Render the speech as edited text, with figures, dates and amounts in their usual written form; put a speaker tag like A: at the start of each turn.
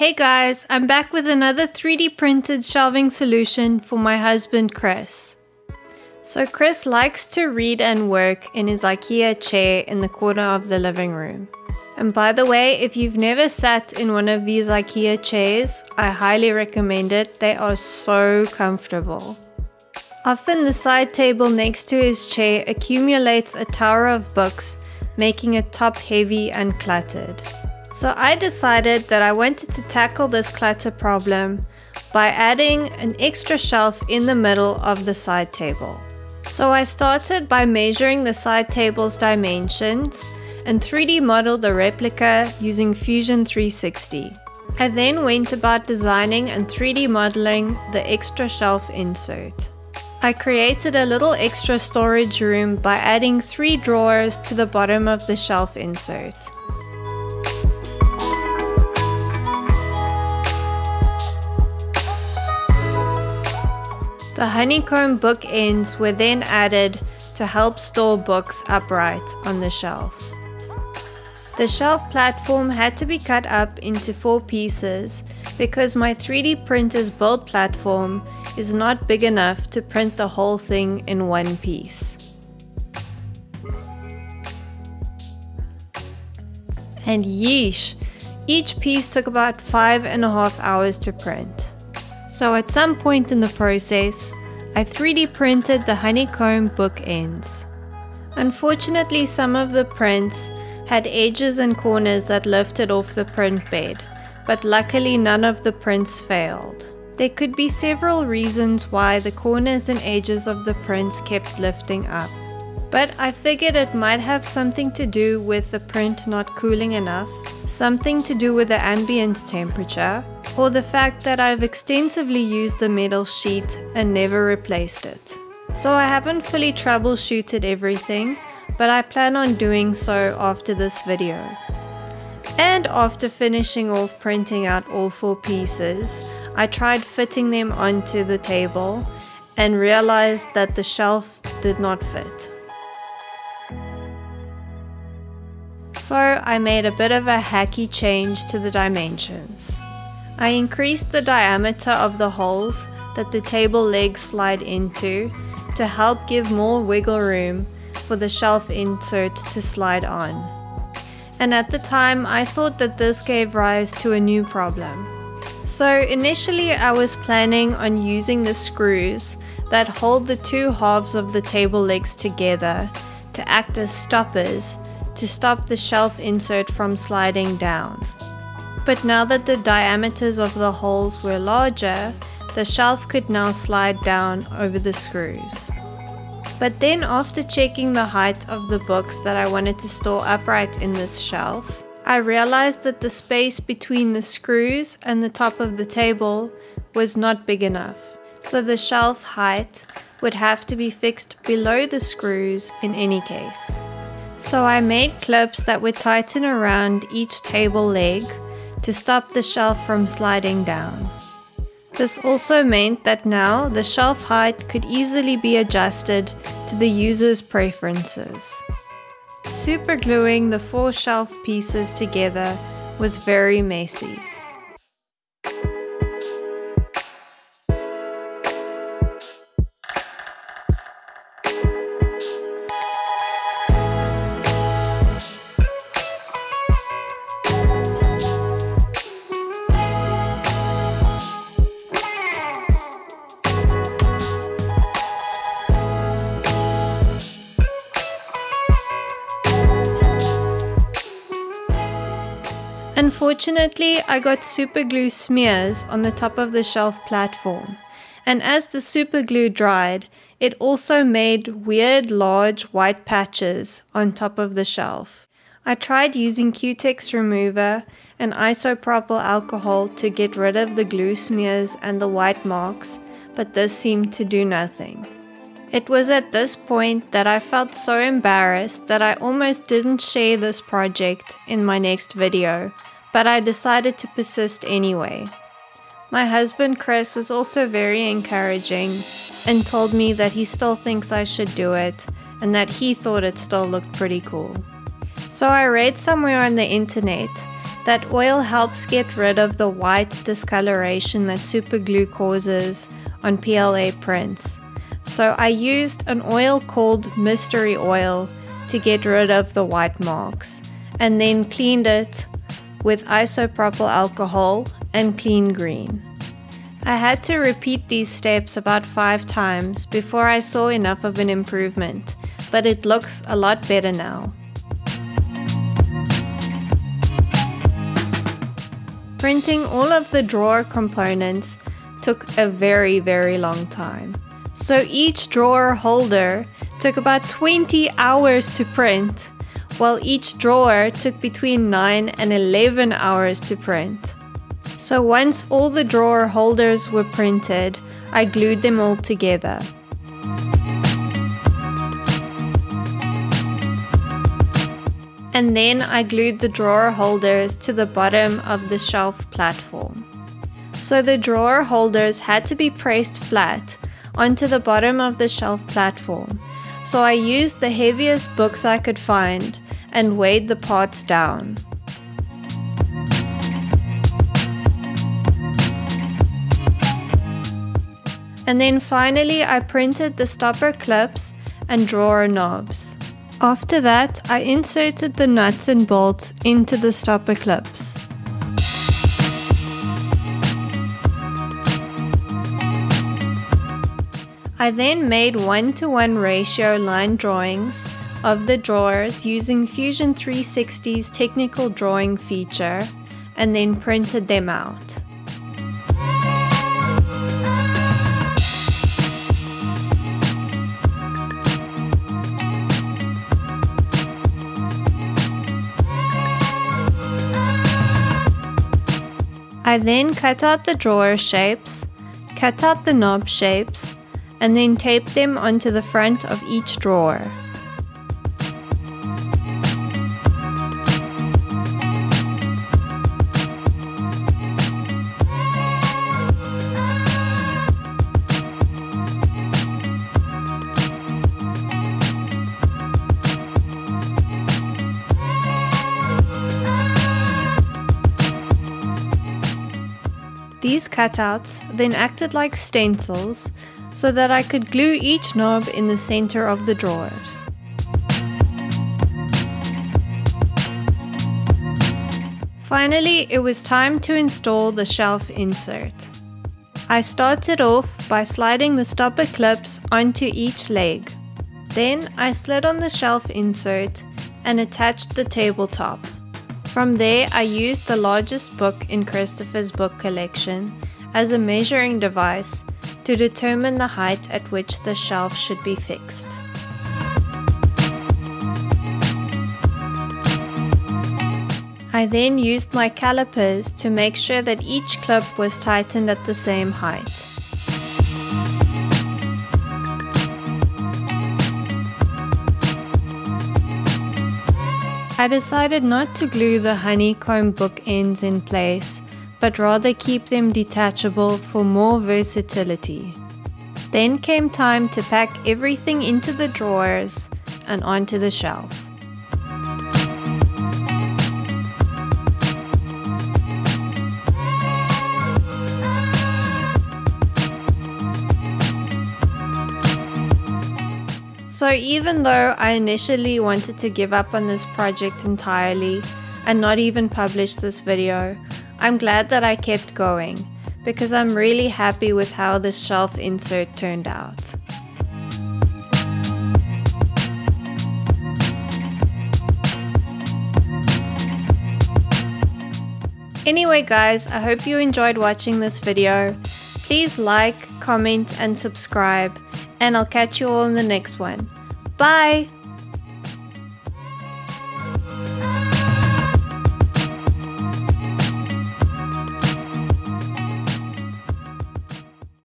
A: Hey guys, I'm back with another 3D printed shelving solution for my husband Chris. So Chris likes to read and work in his IKEA chair in the corner of the living room. And by the way, if you've never sat in one of these IKEA chairs, I highly recommend it. They are so comfortable. Often the side table next to his chair accumulates a tower of books, making it top heavy and cluttered. So I decided that I wanted to tackle this clutter problem by adding an extra shelf in the middle of the side table. So I started by measuring the side table's dimensions and 3D modeled a replica using Fusion 360. I then went about designing and 3D modeling the extra shelf insert. I created a little extra storage room by adding 3 drawers to the bottom of the shelf insert. The honeycomb bookends were then added to help store books upright on the shelf. The shelf platform had to be cut up into 4 pieces because my 3D printer's build platform is not big enough to print the whole thing in one piece. And yeesh, each piece took about 5.5 hours to print. So at some point in the process, I 3D printed the honeycomb bookends. Unfortunately, some of the prints had edges and corners that lifted off the print bed, but luckily none of the prints failed. There could be several reasons why the corners and edges of the prints kept lifting up, but I figured it might have something to do with the print not cooling enough, something to do with the ambient temperature, or the fact that I've extensively used the metal sheet and never replaced it. So I haven't fully troubleshooted everything, but I plan on doing so after this video. And after finishing off printing out all 4 pieces, I tried fitting them onto the table and realized that the shelf did not fit. So I made a bit of a hacky change to the dimensions. I increased the diameter of the holes that the table legs slide into to help give more wiggle room for the shelf insert to slide on. And at the time I thought that this gave rise to a new problem. So initially I was planning on using the screws that hold the 2 halves of the table legs together to act as stoppers to stop the shelf insert from sliding down. But now that the diameters of the holes were larger, the shelf could now slide down over the screws. But then after checking the height of the books that I wanted to store upright in this shelf, I realized that the space between the screws and the top of the table was not big enough. So the shelf height would have to be fixed below the screws in any case. So I made clips that would tighten around each table leg to stop the shelf from sliding down. This also meant that now the shelf height could easily be adjusted to the user's preferences. Supergluing the 4 shelf pieces together was very messy. Unfortunately, I got superglue smears on the top of the shelf platform, and as the superglue dried, it also made weird large white patches on top of the shelf. I tried using Q-Tex remover and isopropyl alcohol to get rid of the glue smears and the white marks, but this seemed to do nothing. It was at this point that I felt so embarrassed that I almost didn't share this project in my next video, but I decided to persist anyway. My husband Chris was also very encouraging and told me that he still thinks I should do it and that he thought it still looked pretty cool. So I read somewhere on the internet That oil helps get rid of the white discoloration that super glue causes on PLA prints. So I used an oil called mystery oil to get rid of the white marks, and then cleaned it with isopropyl alcohol and clean green. I had to repeat these steps about 5 times before I saw enough of an improvement, but it looks a lot better now. Printing all of the drawer components took a very long time. So each drawer holder took about 20 hours to print, while each drawer took between 9 and 11 hours to print. So once all the drawer holders were printed, I glued them all together. And then I glued the drawer holders to the bottom of the shelf platform. So the drawer holders had to be pressed flat onto the bottom of the shelf platform. So I used the heaviest books I could find and weighed the parts down. And then finally I printed the stopper clips and drawer knobs. After that, I inserted the nuts and bolts into the stopper clips. I then made 1:1 ratio line drawings of the drawers using Fusion 360's technical drawing feature, and then printed them out. I then cut out the drawer shapes, cut out the knob shapes, and then taped them onto the front of each drawer. These cutouts then acted like stencils so that I could glue each knob in the center of the drawers. Finally, it was time to install the shelf insert. I started off by sliding the stopper clips onto each leg. Then I slid on the shelf insert and attached the tabletop. From there, I used the largest book in Christopher's book collection as a measuring device to determine the height at which the shelf should be fixed. I then used my calipers to make sure that each clip was tightened at the same height. I decided not to glue the honeycomb bookends in place, but rather keep them detachable for more versatility. Then came time to pack everything into the drawers and onto the shelf. So even though I initially wanted to give up on this project entirely and not even publish this video, I'm glad that I kept going because I'm really happy with how this shelf insert turned out. Anyway guys, I hope you enjoyed watching this video. Please like, comment and subscribe, and I'll catch you all in the next one. Bye!